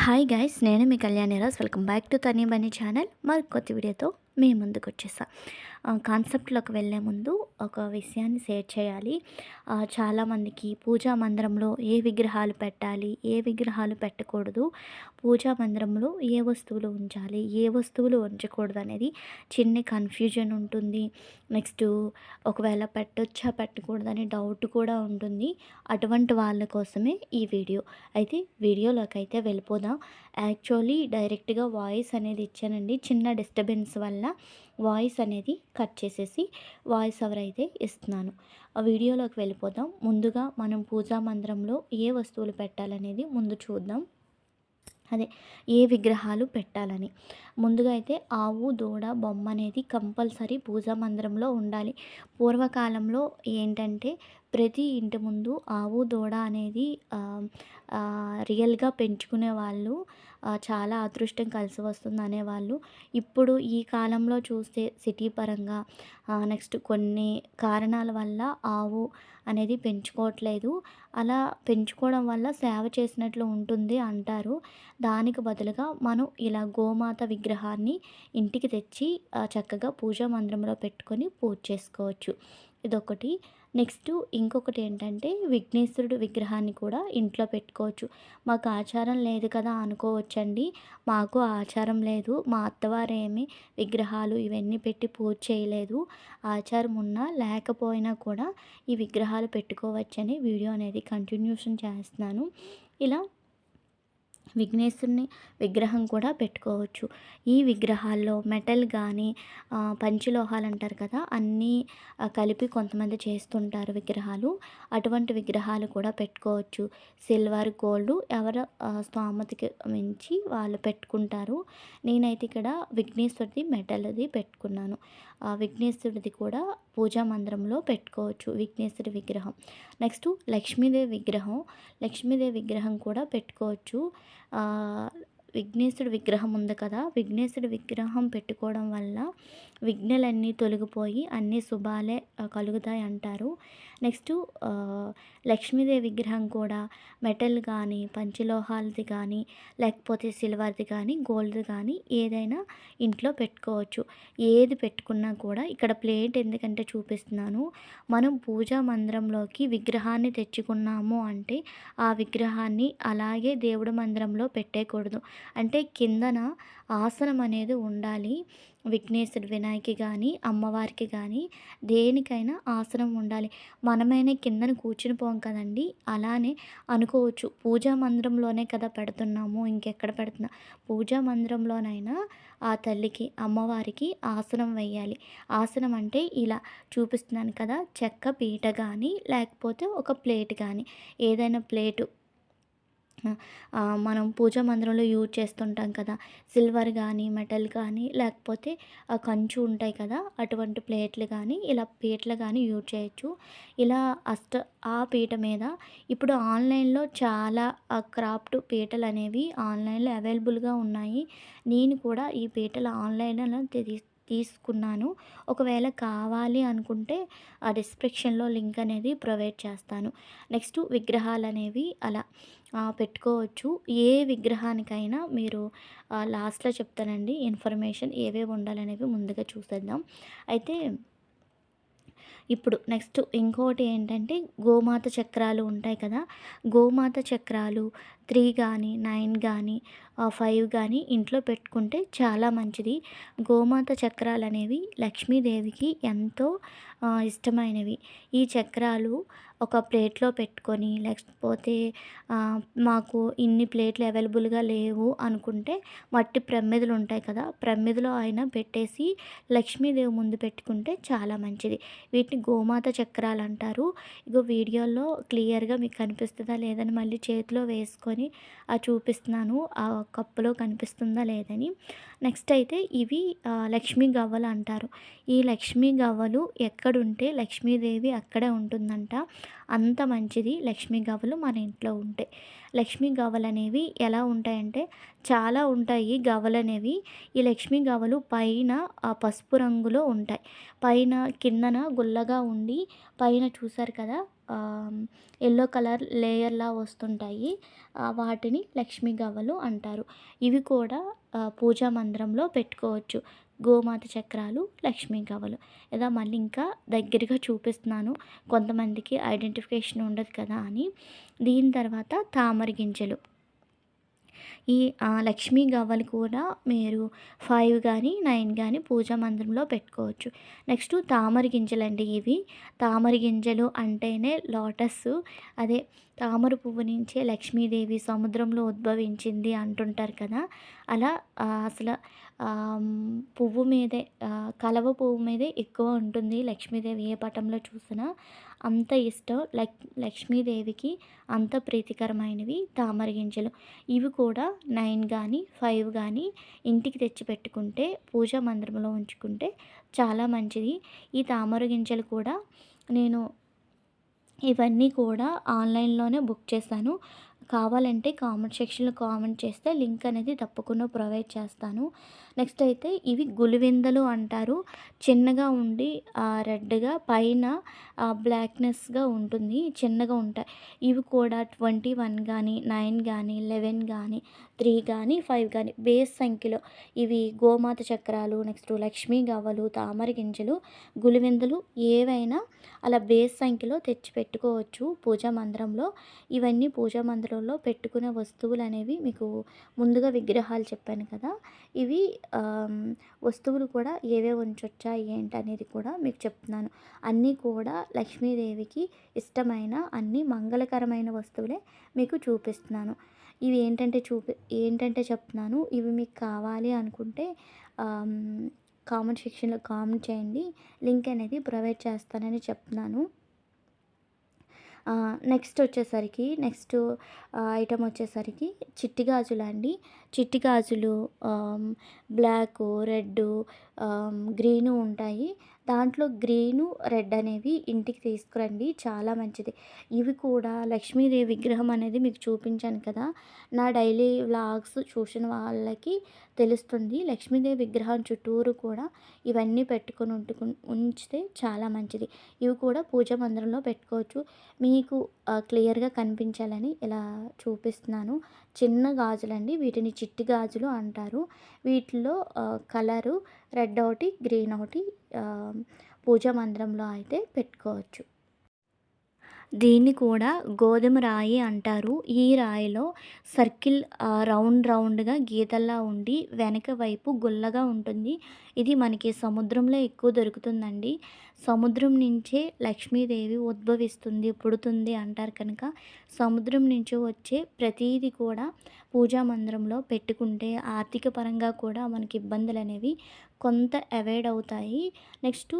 Hi guys, నేను మీ Kalyaniraj. Welcome back to Tani Bunny channel. మరి కొత్త వీడియోతో మీ ముందుకు వచ్చేసా. కాన్సెప్ట్లోకి వెళ్ళే ముందు ఒక విషయాన్ని షేర్ చేయాలి. చాలామందికి పూజా మందిరంలో ఏ విగ్రహాలు పెట్టాలి, ఏ విగ్రహాలు పెట్టకూడదు, పూజా మందిరంలో ఏ వస్తువులు ఉంచాలి, ఏ వస్తువులు ఉంచకూడదు అనేది చిన్న కన్ఫ్యూజన్ ఉంటుంది. నెక్స్ట్ ఒకవేళ పెట్టొచ్చా పెట్టకూడదని డౌట్ కూడా ఉంటుంది. అటువంటి వాళ్ళ కోసమే ఈ వీడియో. అయితే వీడియోలోకి అయితే వెళ్ళిపోదాం. యాక్చువల్లీ డైరెక్ట్గా వాయిస్ అనేది ఇచ్చానండి. చిన్న డిస్టర్బెన్స్ వల్ల వాయిస్ అనేది కట్ చేసేసి వాయిస్ ఓవర్ అయితే ఇస్తున్నాను. ఆ వీడియోలోకి వెళ్ళిపోదాం. ముందుగా మనం పూజా మందిరంలో ఏ వస్తువులు పెట్టాలనేది ముందు చూద్దాం. అదే ఏ విగ్రహాలు పెట్టాలని. ముందుగా అయితే ఆవు దూడ బొమ్మ అనేది కంపల్సరీ పూజా మందిరంలో ఉండాలి. పూర్వకాలంలో ఏంటంటే ప్రతి ఇంటి ముందు ఆవు దూడ అనేది రియల్గా పెంచుకునే వాళ్ళు. చాలా అదృష్టం కలిసి వస్తుంది అనేవాళ్ళు. ఇప్పుడు ఈ కాలంలో చూస్తే సిటీ పరంగా నెక్స్ట్ కొన్ని కారణాల వల్ల ఆవు అనేది పెంచుకోవట్లేదు. అలా పెంచుకోవడం వల్ల సేవ చేసినట్లు ఉంటుంది అంటారు. దానికి బదులుగా మనం ఇలా గోమాత విగ్రహాన్ని ఇంటికి తెచ్చి చక్కగా పూజా మందిరంలో పెట్టుకొని పూజ చేసుకోవచ్చు. ఇదొకటి. నెక్స్ట్ ఇంకొకటి ఏంటంటే విఘ్నేశ్వరుడు విగ్రహాన్ని కూడా ఇంట్లో పెట్టుకోవచ్చు. మాకు ఆచారం లేదు కదా అనుకోవచ్చండి. మాకు ఆచారం లేదు. మా అత్తవారేమి విగ్రహాలు ఇవన్నీ పెట్టి పూజ చేయలేదు. ఆచారం ఉన్నా లేకపోయినా కూడా ఈ విగ్రహాలు పెట్టుకోవచ్చని వీడియో అనేది కంటిన్యూషన్ చేస్తున్నాను. ఇలా విఘ్నేశ్వరుని విగ్రహం కూడా పెట్టుకోవచ్చు. ఈ విగ్రహాల్లో మెటల్ కానీ పంచలోహాలు అంటారు కదా, అన్నీ కలిపి కొంతమంది చేస్తుంటారు విగ్రహాలు. అటువంటి విగ్రహాలు కూడా పెట్టుకోవచ్చు. సిల్వర్ గోల్డ్ ఎవరు స్తోమతకి మించి వాళ్ళు పెట్టుకుంటారు. నేనైతే ఇక్కడ విఘ్నేశ్వరుది మెటల్ది పెట్టుకున్నాను. విఘ్నేశ్వరుడిది కూడా పూజా మందిరంలో పెట్టుకోవచ్చు విఘ్నేశ్వరి విగ్రహం. నెక్స్ట్ లక్ష్మీదేవి విగ్రహం కూడా పెట్టుకోవచ్చు. విఘ్నేశ్వరుడు విగ్రహం ఉంది కదా, విఘ్నేశ్వరుడు విగ్రహం పెట్టుకోవడం వల్ల విఘ్నాలన్నీ తొలగిపోయి అన్ని శుభాలే కలుగుతాయి అంటారు. నెక్స్ట్ లక్ష్మీదేవి విగ్రహం కూడా మెటల్ కానీ పంచలోహాలది కానీ లేకపోతే సిల్వర్ది కానీ గోల్డ్ది కానీ ఏదైనా ఇంట్లో పెట్టుకోవచ్చు. ఏది పెట్టుకున్నా కూడా ఇక్కడ ప్లేట్ ఎందుకంటే చూపిస్తున్నాను. మనం పూజా మందిరంలోకి విగ్రహాన్ని తెచ్చుకున్నాము అంటే ఆ విగ్రహాన్ని అలాగే దేవుడి మందిరంలో పెట్టేయకూడదు. అంటే కిందన ఆసనం అనేది ఉండాలి. విఘ్నేశ్వరుడు వినాయకి కానీ అమ్మవారికి కానీ దేనికైనా ఆసనం ఉండాలి. మనమైనా కిందన కూర్చుని పోం కదండి. అలానే అనుకోవచ్చు, పూజా మందిరంలోనే కదా పెడుతున్నాము, ఇంకెక్కడ పెడుతున్నా. పూజా మందిరంలోనైనా ఆ తల్లికి అమ్మవారికి ఆసనం వేయాలి. ఆసనం అంటే ఇలా చూపిస్తున్నాను కదా, చెక్క పీట కానీ లేకపోతే ఒక ప్లేట్ కానీ ఏదైనా ప్లేటు మనం పూజా మందిరంలో యూజ్ చేస్తుంటాం కదా, సిల్వర్ కానీ మెటల్ కానీ లేకపోతే కంచు ఉంటాయి కదా, అటువంటి ప్లేట్లు కానీ ఇలా పీటలు కానీ యూజ్ చేయొచ్చు. ఇలా ఆ పీట మీద ఇప్పుడు ఆన్లైన్లో చాలా క్రాఫ్ట్ పీటలు అనేవి ఆన్లైన్లో అవైలబుల్గా ఉన్నాయి. నేను కూడా ఈ పీటలు ఆన్లైన్లో తీసుకున్నాను. ఒకవేళ కావాలి అనుకుంటే ఆ డిస్క్రిప్షన్లో లింక్ అనేది ప్రొవైడ్ చేస్తాను. నెక్స్ట్ విగ్రహాలు అనేవి అలా పెట్టుకోవచ్చు. ఏ విగ్రహానికైనా మీరు లాస్ట్లో చెప్తానండి ఇన్ఫర్మేషన్ ఏవేవి ఉండాలనేవి ముందుగా చూసేద్దాం. అయితే ఇప్పుడు నెక్స్ట్ ఇంకోటి ఏంటంటే గోమాత చక్రాలు ఉంటాయి కదా, గోమాత చక్రాలు 3 కానీ 9 కానీ 5 కానీ ఇంట్లో పెట్టుకుంటే చాలా మంచిది. గోమాత చక్రాలు అనేవి లక్ష్మీదేవికి ఎంతో ఇష్టమైనవి. ఈ చక్రాలు ఒక ప్లేట్లో పెట్టుకొని లేకపోతే మాకు ఇన్ని ప్లేట్లు అవైలబుల్గా లేవు అనుకుంటే మట్టి ప్రమిదలు ఉంటాయి కదా, ప్రమిదలో అయినా పెట్టేసి లక్ష్మీదేవి ముందు పెట్టుకుంటే చాలా మంచిది. వీటిని గోమాత చక్రాలు అంటారు. ఇగో వీడియోలో క్లియర్గా మీకు కనిపిస్తుందా లేదని మళ్ళీ చేతిలో వేసుకొని చూపిస్తున్నాను, ఆ కప్పులో కనిపిస్తుందా లేదని. నెక్స్ట్ అయితే ఇవి లక్ష్మీ గవ్వలు అంటారు. ఈ లక్ష్మీ గవ్వలు ఎక్కడుంటే లక్ష్మీదేవి అక్కడే ఉంటుందంట. అంత మంచిది లక్ష్మీ గవ్వలు మన ఇంట్లో ఉంటే. లక్ష్మీ గవ్వలు అనేవి ఎలా ఉంటాయంటే చాలా ఉంటాయి గవ్వలు అనేవి. ఈ లక్ష్మీ గవ్వలు పైన పసుపు రంగులో ఉంటాయి. పైన కిందన గుల్లగా ఉండి పైన చూసారు కదా యెల్లో కలర్ లేయర్‌లా వస్తుంటాయి. వాటిని లక్ష్మీ గవ్వలు అంటారు. ఇవి కూడా పూజా మందిరంలో పెట్టుకోవచ్చు. గోమాత చక్రాలు, లక్ష్మీ గవ్వలు. మళ్ళీ ఇంకా దగ్గరగా చూపిస్తున్నాను. కొంతమందికి ఐడెంటిఫికేషన్ ఉండదు కదా అని. దీని తర్వాత తామర గింజలు. ఈ లక్ష్మీ గవ్వలు కూడా మీరు 5 గానీ, 9 గానీ పూజా మందిరంలో పెట్టుకోవచ్చు. నెక్స్టు తామర గింజలండి ఇవి. తామర గింజలు అంటేనే లోటస్సు. అదే తామర పువ్వు నుంచే లక్ష్మీదేవి సముద్రంలో ఉద్భవించింది అంటుంటారు కదా! అలా అసల పువ్వు మీదే కలవ పువ్వు మీదే ఎక్కువ ఉంటుంది లక్ష్మీదేవి ఏ పటంలో చూసినా. అంత ఇష్టం లక్ష్మీదేవికి అంత ప్రీతికరమైనవి తామర గింజలు. ఇవి కూడా 9 గానీ, 5 గానీ ఇంటికి తెచ్చి పెట్టుకుంటే, పూజా మందిరంలో ఉంచుకుంటే చాలా మంచిది. ఈ తామర గింజలు కూడా నేను ఇవన్నీ కూడా ఆన్‌లైన్‌లోనే బుక్ చేశాను. కావాలంటే కామెంట్ సెక్షన్‌లో కామెంట్ చేస్తే లింక్ అనేది తప్పకుండా ప్రొవైడ్ చేస్తాను. నెక్స్ట్ అయితే ఇవి గులివిందలు అంటారు. చిన్నగా ఉండి రెడ్‌గా పైన బ్లాక్‌నెస్‌గా ఉంటుంది. చిన్నగా ఉంటాయి. ఇవి కూడా 21 గానీ, 9 గానీ, 11 గానీ, 3 గానీ, 5 గానీ బేస్ సంఖ్యలో ఇవి గోమాత చక్రాలు, నెక్స్ట్ లక్ష్మీ గవ్వలు, తామర గింజలు, గులివిందలు ఏవైనా అలా బేస్ సంఖ్యలో తెచ్చి పెట్టుకోవచ్చు పూజా మందిరంలో. ఇవన్నీ పూజా మందిరంలో పెట్టుకునే వస్తువులనేవి మీకు ముందుగా విగ్రహాలు చెప్పాను కదా! ఇవి వస్తువులు కూడా ఏవేవి ఉంచొచ్చా ఏంటనేది కూడా మీకు చెప్తున్నాను. అన్నీ కూడా లక్ష్మీదేవికి ఇష్టమైన అన్ని మంగళకరమైన వస్తువులే మీకు చూపిస్తున్నాను. ఇవి ఏంటంటే చెప్తున్నాను. ఇవి మీకు కావాలి అనుకుంటే కామెంట్ సెక్షన్‌లో కామెంట్ చేయండి. లింక్ అనేది ప్రొవైడ్ చేస్తానని చెప్తున్నాను. నెక్స్ట్ ఐటెమ్ వచ్చేసరికి చిట్టి గాజులండి. చిట్టి గాజులు బ్లాకు, రెడ్డు, గ్రీను ఉంటాయి. దాంట్లో గ్రీను, రెడ్ అనేవి ఇంటికి తీసుకురండి. చాలా మంచిది. ఇవి కూడా లక్ష్మీదేవి విగ్రహం అనేది మీకు చూపించాను కదా! నా డైలీ వ్లాగ్స్ చూసిన వాళ్ళకి తెలుస్తుంది. లక్ష్మీదేవి విగ్రహం చుట్టూరు కూడా ఇవన్నీ పెట్టుకొని ఉంచితే చాలా మంచిది. ఇవి కూడా పూజా మందిరంలో పెట్టుకోవచ్చు. మీకు క్లియర్‌గా కనిపించాలని ఇలా చూపిస్తున్నాను. చిన్న గాజులండి. వీటిని చిట్టి గాజులు అంటారు. వీటిలో కలరు రెడ్ ఒకటి, గ్రీన్ ఒకటి పూజా మందిరంలో అయితే పెట్టుకోవచ్చు. దీన్ని కూడా గోధుమ రాయి అంటారు. ఈ రాయిలో సర్కిల్ రౌండ్‌గా గీతల్లా ఉండి వెనక వైపు గుల్లగా ఉంటుంది. ఇది మనకి సముద్రంలో ఎక్కువ దొరుకుతుందండి. సముద్రం నుంచే లక్ష్మీదేవి ఉద్భవిస్తుంది, పుడుతుంది అంటారు కనుక సముద్రం నుంచి వచ్చే ప్రతీది కూడా పూజా మందిరంలో పెట్టుకుంటే ఆర్థిక పరంగా కూడా మనకి ఇబ్బందులనేవి కొంత అవాయిడ్ అవుతాయి. నెక్స్టు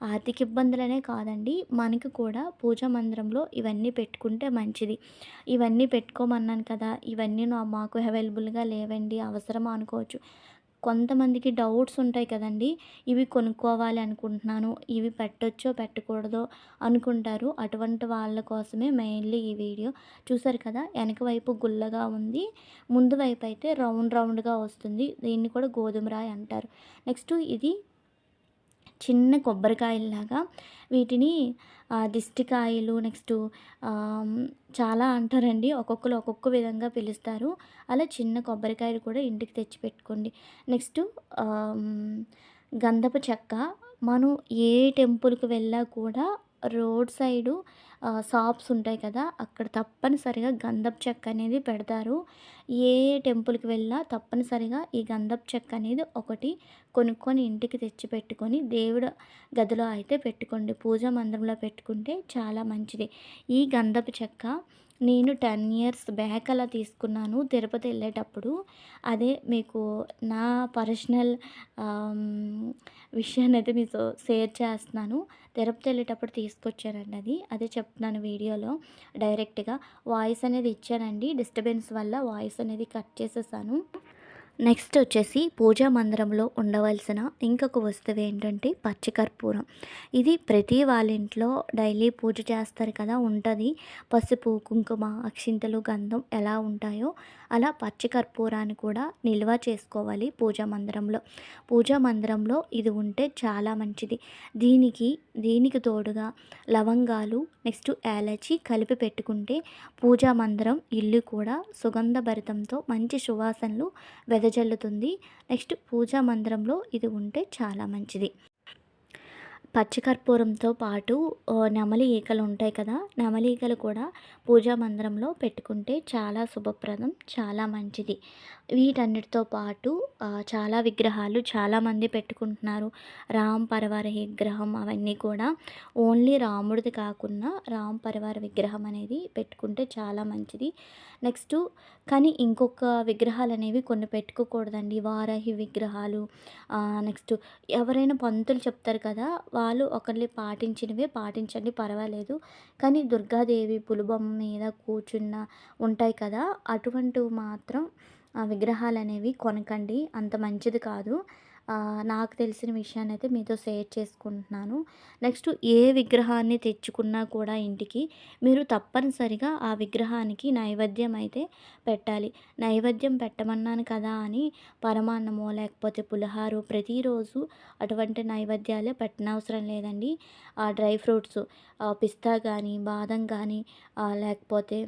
ఆర్థిక ఇబ్బందులనే కాదండి, మనకు కూడా పూజా మందిరంలో ఇవన్నీ పెట్టుకుంటే మంచిది. ఇవన్నీ పెట్టుకోమన్నాను కదా! ఇవన్నీ మాకు అవైలబుల్‌గా లేవండి, అవసరమా అనుకోవచ్చు. కొంతమందికి డౌట్స్ ఉంటాయి కదండీ! ఇవి కొనుక్కోవాలి అనుకుంటున్నాను, ఇవి పెట్టొచ్చో పెట్టకూడదో అనుకుంటారు. అటువంటి వాళ్ళ కోసమే మెయిన్లీ ఈ వీడియో. చూసారు కదా! వెనక వైపు గుల్లగా ఉంది, ముందు వైపు అయితే రౌండ్‌గా వస్తుంది. దీన్ని కూడా గోధుమ రాయి అంటారు. నెక్స్ట్ ఇది చిన్న కొబ్బరికాయల్లాగా వీటిని దిష్టికాయలు, నెక్స్టు చాలా అంటారండి. ఒక్కొక్కరు ఒక్కొక్క విధంగా పిలుస్తారు. అలా చిన్న కొబ్బరికాయలు కూడా ఇంటికి తెచ్చిపెట్టుకోండి. నెక్స్టు గంధపు చెక్క. మనం ఏ టెంపుల్‌కి వెళ్ళా కూడా రోడ్ సైడు షాప్స్ ఉంటాయి కదా! అక్కడ తప్పనిసరిగా గంధపు చెక్క అనేది పెడతారు. ఏ టెంపుల్‌కి వెళ్ళినా తప్పనిసరిగా ఈ గంధపు చెక్క అనేది ఒకటి కొనుక్కొని ఇంటికి తెచ్చిపెట్టుకొని దేవుడు గదిలో అయితే పెట్టుకోండి. పూజా మందిరంలో పెట్టుకుంటే చాలా మంచిది. ఈ గంధపు చెక్క నేను 10 ఇయర్స్ బ్యాక్ అలా తీసుకున్నాను తిరుపతి వెళ్ళేటప్పుడు. అదే మీకు నా పర్సనల్ విషయాన్నయితే మీతో షేర్ చేస్తున్నాను. తిరుపతి వెళ్ళేటప్పుడు తీసుకొచ్చానండి అది. అదే చెప్తున్నాను వీడియోలో డైరెక్ట్‌గా. వాయిస్ అనేది ఇచ్చానండి. డిస్టర్బెన్స్ వల్ల వాయిస్ అనేది కట్ చేసేసాను. నెక్స్ట్ వచ్చేసి పూజా మందిరంలో ఉండవలసిన ఇంకొక వస్తువు ఏంటంటే పచ్చికర్పూరం. ఇది ప్రతి వాళ్ళ ఇంట్లో డైలీ పూజ చేస్తారు కదా, ఉంటుంది. పసుపు, కుంకుమ, అక్షింతలు, గంధం ఎలా ఉంటాయో అలా పచ్చికర్పూరాన్ని కూడా నిల్వ చేసుకోవాలి పూజా మందిరంలో. పూజా మందిరంలో ఇది ఉంటే చాలా మంచిది. దీనికి తోడుగా లవంగాలు, నెక్స్ట్ యాలచి కలిపి పెట్టుకుంటే పూజా మందిరం ఇల్లు కూడా సుగంధభరితంతో మంచి సువాసనలు వెదజల్లుతుంది. నెక్స్ట్ పూజా మందిరంలో ఇది ఉంటే చాలా మంచిది. పచ్చికర్పూరంతో పాటు నెమలి ఈకలు ఉంటాయి కదా, నెమలి ఈకలు కూడా పూజా మందిరంలో పెట్టుకుంటే చాలా శుభప్రదం, చాలా మంచిది. వీటన్నిటితో పాటు చాలా విగ్రహాలు చాలామంది పెట్టుకుంటున్నారు. రామ్ పరివార విగ్రహం అవన్నీ కూడా ఓన్లీ రాముడిది కాకుండా రామ్ పరివార విగ్రహం అనేది పెట్టుకుంటే చాలా మంచిది. నెక్స్ట్ కానీ ఇంకొక విగ్రహాలు అనేవి కొన్ని పెట్టుకోకూడదండి. వారాహి విగ్రహాలు, నెక్స్ట్ ఎవరైనా పంతులు చెప్తారు కదా, వాళ్ళు ఒకళ్ళు పాటించినవే పాటించండి, పర్వాలేదు. కానీ దుర్గాదేవి పులిబొమ్మ మీద కూర్చున్న ఉంటాయి కదా, అటువంటివి మాత్రం విగ్రహాలనేవి కొనకండి, అంత మంచిది కాదు. నాకు తెలిసిన విషయాన్ని అయితే మీతో షేర్ చేసుకుంటున్నాను. నెక్స్ట్ ఏ విగ్రహాన్ని తెచ్చుకున్నా కూడా ఇంటికి మీరు తప్పనిసరిగా ఆ విగ్రహానికి నైవేద్యం అయితే పెట్టాలి. నైవేద్యం పెట్టమన్నాను కదా అని పరమాన్నమో లేకపోతే పులిహారో ప్రతిరోజు అటువంటి నైవేద్యాలే పెట్టనవసరం లేదండి. డ్రై ఫ్రూట్స్, పిస్తా కానీ, బాదం కానీ, లేకపోతే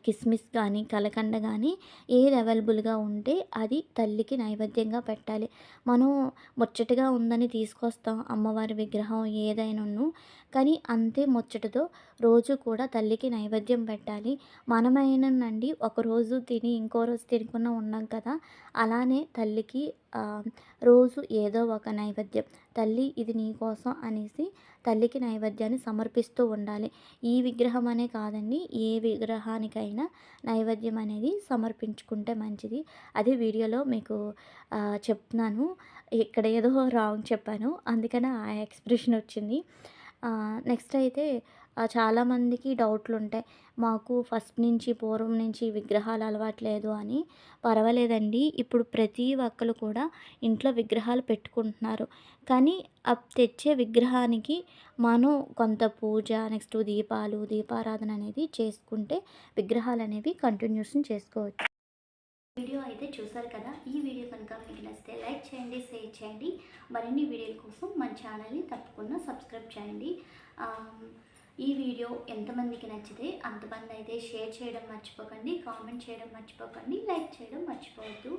కిస్మిస్ కానీ, కలకండ కానీ ఏది అవైలబుల్గా ఉంటే అది తల్లికి నైవేద్యంగా పెట్టాలి. మనం ముచ్చటగా ఉందని తీసుకొస్తాం అమ్మవారి విగ్రహం ఏదైనాను, కానీ అంతే ముచ్చటతో రోజు కూడా తల్లికి నైవేద్యం పెట్టాలి. మనమైనానండి ఒకరోజు తిని ఇంకో రోజు తినకుండా ఉన్నాం కదా, అలానే తల్లికి రోజు ఏదో ఒక నైవేద్యం, తల్లి ఇది నీకోసం అనేసి తల్లికి నైవేద్యాన్ని సమర్పిస్తూ ఉండాలి. ఈ విగ్రహం అనే కాదండి, ఏ విగ్రహానికైనా నైవేద్యం అనేది సమర్పించుకుంటే మంచిది. అది వీడియోలో మీకు చెప్తున్నాను. ఇక్కడ ఏదో రాంగ్ చెప్పాను, అందుకని ఆ ఎక్స్ప్రెషన్ వచ్చింది. నెక్స్ట్ అయితే చాలామందికి డౌట్లు ఉంటాయి, మాకు ఫస్ట్ నుంచి పూర్వం నుంచి విగ్రహాలు అలవాట్లేదు అని. పర్వాలేదండి, ఇప్పుడు ప్రతి ఒక్కరు కూడా ఇంట్లో విగ్రహాలు పెట్టుకుంటున్నారు. కానీ తెచ్చే విగ్రహానికి మనం కొంత పూజ, నెక్స్ట్ దీపాలు, దీపారాధన అనేది చేసుకుంటే విగ్రహాలు అనేవి కంటిన్యూషన్ చేసుకోవచ్చు. వీడియో అయితే చూసారు కదా, ఈ వీడియో కనుక మీకు నచ్చితే లైక్ చేయండి, షేర్ చేయండి. మరిన్ని వీడియోల కోసం మన ఛానల్ని తప్పకుండా సబ్స్క్రైబ్ చేయండి. ఈ వీడియో ఎంతమందికి నచ్చితే అంతమంది అయితే షేర్ చేయడం మర్చిపోకండి, కామెంట్ చేయడం మర్చిపోకండి, లైక్ చేయడం మర్చిపోవద్దు.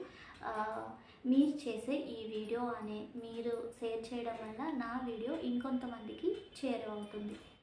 మీరు చేసే ఈ వీడియో మీరు షేర్ చేయడం వల్ల నా వీడియో ఇంకొంతమందికి చేరువవుతుంది.